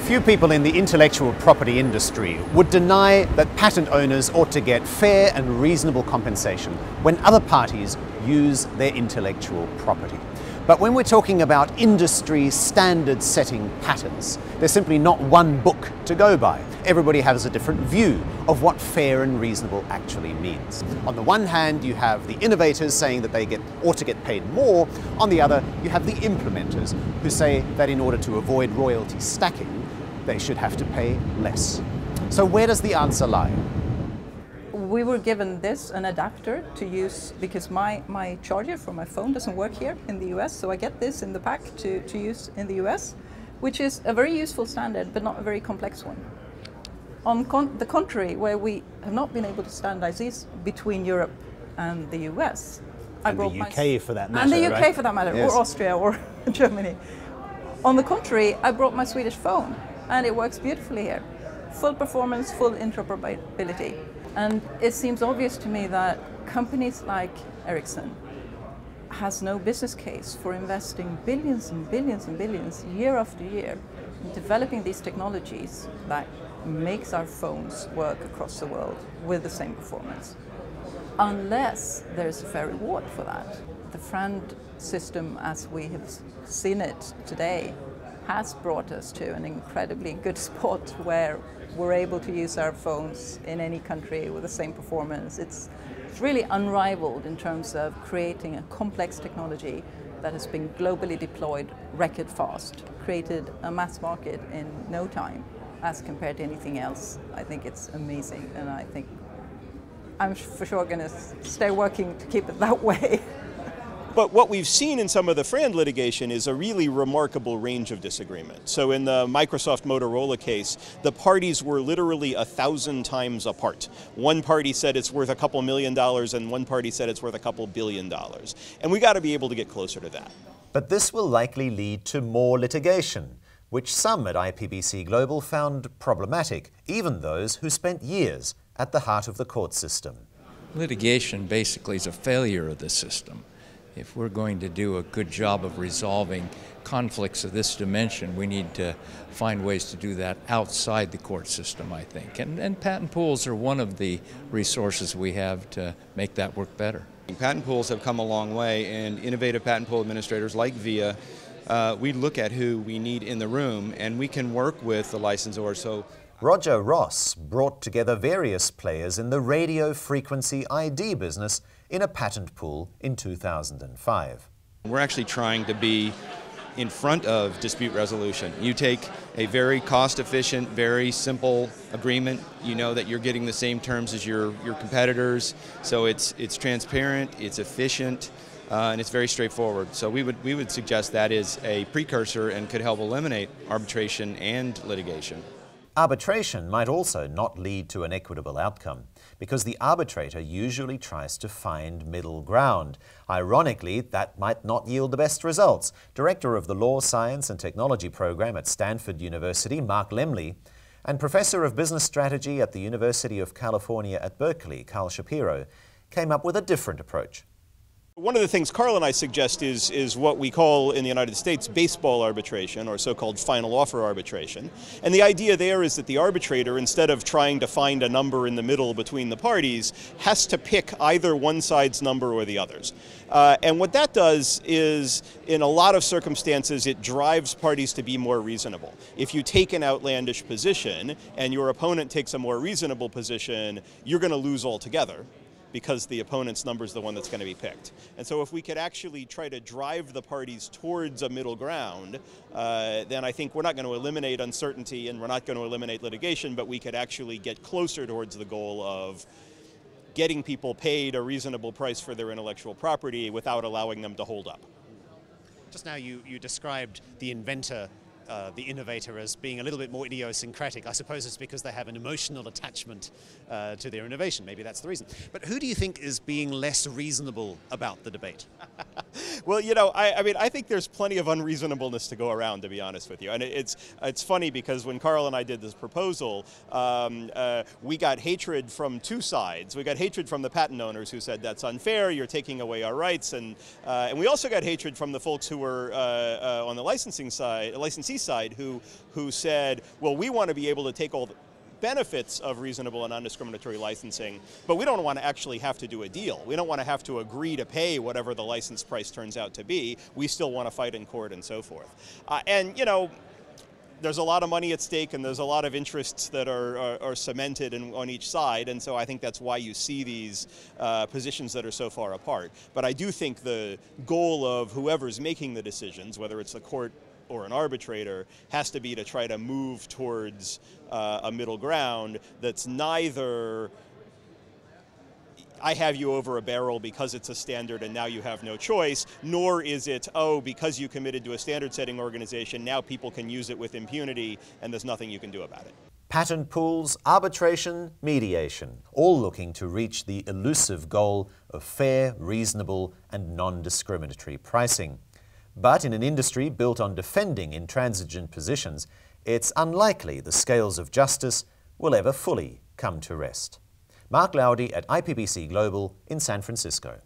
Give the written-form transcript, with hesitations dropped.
Few people in the intellectual property industry would deny that patent owners ought to get fair and reasonable compensation when other parties use their intellectual property. But when we're talking about industry standard-setting patents, there's simply not one book to go by. Everybody has a different view of what fair and reasonable actually means. On the one hand, you have the innovators saying that they ought to get paid more. On the other, you have the implementers who say that in order to avoid royalty stacking, they should have to pay less. So where does the answer lie? We were given this, an adapter to use, because my charger for my phone doesn't work here in the US, so I get this in the pack to use in the US, which is a very useful standard, but not a very complex one. On the contrary, where we have not been able to standardize these between Europe and the US. And the UK for that matter, and the UK right? for that matter, Yes. or Austria or Germany. On the contrary, I brought my Swedish phone, and it works beautifully here. Full performance, full interoperability. And it seems obvious to me that companies like Ericsson has no business case for investing billions and billions and billions year after year in developing these technologies that makes our phones work across the world with the same performance, unless there's a fair reward for that. The FRAND system, as we have seen it today, has brought us to an incredibly good spot where we're able to use our phones in any country with the same performance. It's really unrivaled in terms of creating a complex technology that has been globally deployed record fast, created a mass market in no time as compared to anything else. I think it's amazing, and I think I'm for sure going to stay working to keep it that way. But what we've seen in some of the FRAND litigation is a really remarkable range of disagreement. So in the Microsoft Motorola case, the parties were literally 1,000 times apart. One party said it's worth a couple $1 million, and one party said it's worth a couple $1 billion. And we got to be able to get closer to that. But this will likely lead to more litigation, which some at IPBC Global found problematic, even those who spent years at the heart of the court system. Litigation basically is a failure of the system. If we're going to do a good job of resolving conflicts of this dimension, we need to find ways to do that outside the court system, I think. And patent pools are one of the resources we have to make that work better. Patent pools have come a long way, and innovative patent pool administrators like VIA, we look at who we need in the room, and we can work with the licensor. So Roger Ross brought together various players in the radio frequency ID business in a patent pool in 2005. We're actually trying to be in front of dispute resolution. You take a very cost-efficient, very simple agreement. You know that you're getting the same terms as your competitors, so it's transparent, it's efficient, and it's very straightforward. So we would suggest that is a precursor and could help eliminate arbitration and litigation. Arbitration might also not lead to an equitable outcome, because the arbitrator usually tries to find middle ground. Ironically, that might not yield the best results. Director of the Law, Science and Technology program at Stanford University, Mark Lemley, and Professor of Business Strategy at the University of California at Berkeley, Carl Shapiro, came up with a different approach. One of the things Carl and I suggest is what we call in the United States baseball arbitration, or so-called final offer arbitration. And the idea there is that the arbitrator, instead of trying to find a number in the middle between the parties, has to pick either one side's number or the other's. And what that does is, in a lot of circumstances, it drives parties to be more reasonable. If you take an outlandish position and your opponent takes a more reasonable position, you're going to lose altogether, because the opponent's number is the one that's going to be picked. And so if we could actually try to drive the parties towards a middle ground, then I think we're not going to eliminate uncertainty and we're not going to eliminate litigation, but we could actually get closer towards the goal of getting people paid a reasonable price for their intellectual property without allowing them to hold up. Just now you described the inventor, the innovator, as being a little bit more idiosyncratic. I suppose it's because they have an emotional attachment to their innovation. Maybe that's the reason. But who do you think is being less reasonable about the debate? Well, you know, I mean, I think there's plenty of unreasonableness to go around, to be honest with you. And it's funny because when Carl and I did this proposal, we got hatred from two sides. We got hatred from the patent owners who said that's unfair, you're taking away our rights, and we also got hatred from the folks who were on the licensee side who said, well, we want to be able to take all the benefits of reasonable and non-discriminatory licensing, but we don't want to actually have to do a deal. We don't want to have to agree to pay whatever the license price turns out to be. We still want to fight in court and so forth. And, you know, there's a lot of money at stake and there's a lot of interests that are cemented on each side, and so I think that's why you see these positions that are so far apart. But I do think the goal of whoever's making the decisions, whether it's the court or an arbitrator, has to be to try to move towards a middle ground that's neither I have you over a barrel because it's a standard and now you have no choice, nor is it, oh, because you committed to a standard setting organization, now people can use it with impunity and there's nothing you can do about it. Patent pools, arbitration, mediation, all looking to reach the elusive goal of fair, reasonable and non-discriminatory pricing. But in an industry built on defending intransigent positions, it's unlikely the scales of justice will ever fully come to rest. Mark Lowdy at IPBC Global in San Francisco.